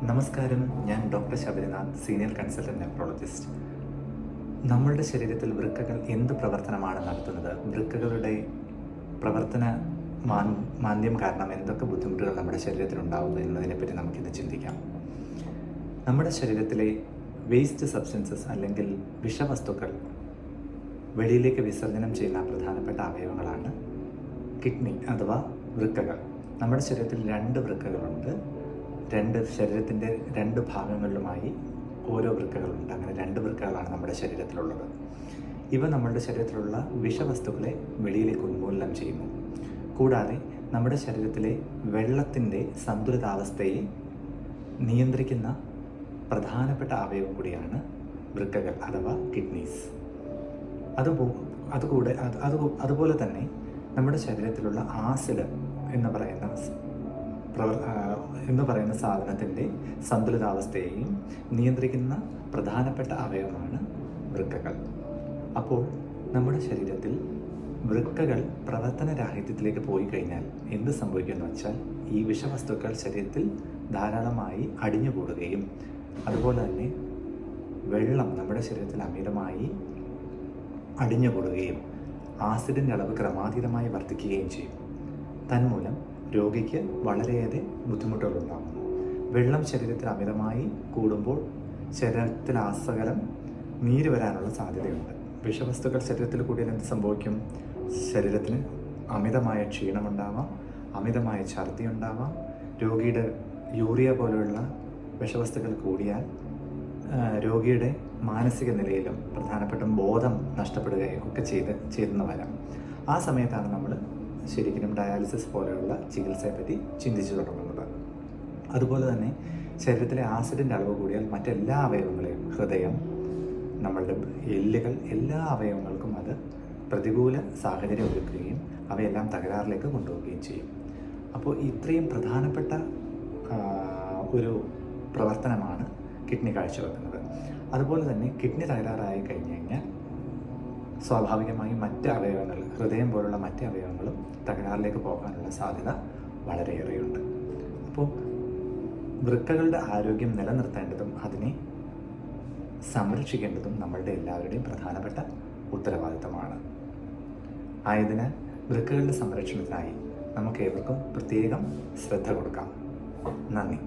നമസ്കാരം, ഞാൻ doctor Sabarinath, senior consultant nephrologist. നമ്മളുടെ ശരീരത്തിൽ വൃക്കകൾ എന്ത് പ്രവർത്തനമാണ് നടത്തുന്നത്? വൃക്കകളുടെ പ്രവർത്തന മാന്ദ്യം കാരണം എന്തൊക്കെ ബുദ്ധിമുട്ടുകൾ നമ്മുടെ ശരീരത്തിലുണ്ടാകുന്നു എന്നതിനെപ്പറ്റി നമുക്കിന്ന് ചിന്തിക്കാം. നമ്മുടെ ശരീരത്തിലെ വേസ്റ്റ് സബ്സ്റ്റൻസസ് അല്ലെങ്കിൽ വിഷവസ്തുക്കൾ വെളിയിലേക്ക് വിസർജനം ചെയ്യുന്ന പ്രധാനപ്പെട്ട അവയവങ്ങളാണ് കിഡ്നി അഥവാ വൃക്കകൾ. നമ്മുടെ ശരീരത്തിൽ 2 വൃക്കകളുണ്ട്. ശരീരത്തിൻ്റെ 2 ഭാഗങ്ങളിലുമായി ഓരോ വൃക്കകളുണ്ട്. അങ്ങനെ 2 വൃക്കകളാണ് നമ്മുടെ ശരീരത്തിലുള്ളത്. ഇവ നമ്മുടെ ശരീരത്തിലുള്ള വിഷവസ്തുക്കളെ വെളിയിലേക്ക് ഉന്മൂലനം ചെയ്യുന്നു. കൂടാതെ നമ്മുടെ ശരീരത്തിലെ വെള്ളത്തിൻ്റെ സന്തുലിതാവസ്ഥയെ നിയന്ത്രിക്കുന്ന പ്രധാനപ്പെട്ട അവയവം കൂടിയാണ് വൃക്കകൾ അഥവാ കിഡ്നീസ്. അതുപോലെ തന്നെ നമ്മുടെ ശരീരത്തിലുള്ള ആസിഡ് എന്ന് പറയുന്ന സാധനത്തിൻ്റെ സന്തുലിതാവസ്ഥയെയും നിയന്ത്രിക്കുന്ന പ്രധാനപ്പെട്ട അവയവമാണ് വൃക്കകൾ. അപ്പോൾ നമ്മുടെ ശരീരത്തിൽ വൃക്കകൾ പ്രവർത്തനരാഹിത്യത്തിലേക്ക് പോയി കഴിഞ്ഞാൽ എന്ത് സംഭവിക്കുമെന്ന് വെച്ചാൽ, ഈ വിഷവസ്തുക്കൾ ശരീരത്തിൽ ധാരാളമായി അടിഞ്ഞുകൂടുകയും അതുപോലെ തന്നെ വെള്ളം നമ്മുടെ ശരീരത്തിൽ അമിതമായി അടിഞ്ഞുകൂടുകയും ആസിഡിൻ്റെ അളവ് ക്രമാതീതമായി വർദ്ധിക്കുകയും ചെയ്യും. തന്മൂലം രോഗിക്ക് വളരെയേറെ ബുദ്ധിമുട്ടുകളുണ്ടാകുന്നു. വെള്ളം ശരീരത്തിൽ അമിതമായി കൂടുമ്പോൾ ശരീരത്തിൽ ആസകലം നീര് വരാനുള്ള സാധ്യതയുണ്ട്. വിഷവസ്തുക്കൾ ശരീരത്തിൽ കൂടിയാൽ എന്ത് സംഭവിക്കും? ശരീരത്തിന് അമിതമായ ക്ഷീണമുണ്ടാവാം, അമിതമായ ഛർദി ഉണ്ടാവാം. രോഗിയുടെ യൂറിയ പോലെയുള്ള വിഷവസ്തുക്കൾ കൂടിയാൽ രോഗിയുടെ മാനസിക നിലയിലും പ്രധാനപ്പെട്ട ബോധം നഷ്ടപ്പെടുകയും ഒക്കെ ചെയ്തെന്ന് വരാം. ആ സമയത്താണ് നമ്മൾ ശരിക്കും ഡയാലിസിസ് പോലെയുള്ള ചികിത്സയെപ്പറ്റി ചിന്തിച്ചു തുടങ്ങുന്നത്. അതുപോലെ തന്നെ ശരീരത്തിലെ ആസിഡിൻ്റെ അളവ് കൂടിയാൽ മറ്റെല്ലാ അവയവങ്ങളെയും, ഹൃദയം, നമ്മളുടെ എല്ലുകൾ, എല്ലാ അവയവങ്ങൾക്കും അത് പ്രതികൂല സാഹചര്യം ഒരുക്കുകയും അവയെല്ലാം തകരാറിലേക്ക് കൊണ്ടുപോവുകയും ചെയ്യും. അപ്പോൾ ഇത്രയും പ്രധാനപ്പെട്ട ഒരു പ്രവർത്തനമാണ് കിഡ്നി കാഴ്ചവെക്കുന്നത്. അതുപോലെ തന്നെ കിഡ്നി തകരാറായി കഴിഞ്ഞു കഴിഞ്ഞാൽ സ്വാഭാവികമായും മറ്റ് അവയവങ്ങൾ, ഹൃദയം പോലുള്ള മറ്റ് അവയവങ്ങളും തകരാറിലേക്ക് പോകാനുള്ള സാധ്യത വളരെയേറെയുണ്ട്. അപ്പോൾ വൃക്കകളുടെ ആരോഗ്യം നിലനിർത്തേണ്ടതും അതിനെ സംരക്ഷിക്കേണ്ടതും നമ്മളുടെ എല്ലാവരുടെയും പ്രധാനപ്പെട്ട ഉത്തരവാദിത്തമാണ്. ആയതിനാൽ വൃക്കകളുടെ സംരക്ഷണത്തിനായി നമുക്ക് ഏവർക്കും പ്രത്യേകം ശ്രദ്ധ കൊടുക്കാം. നന്ദി.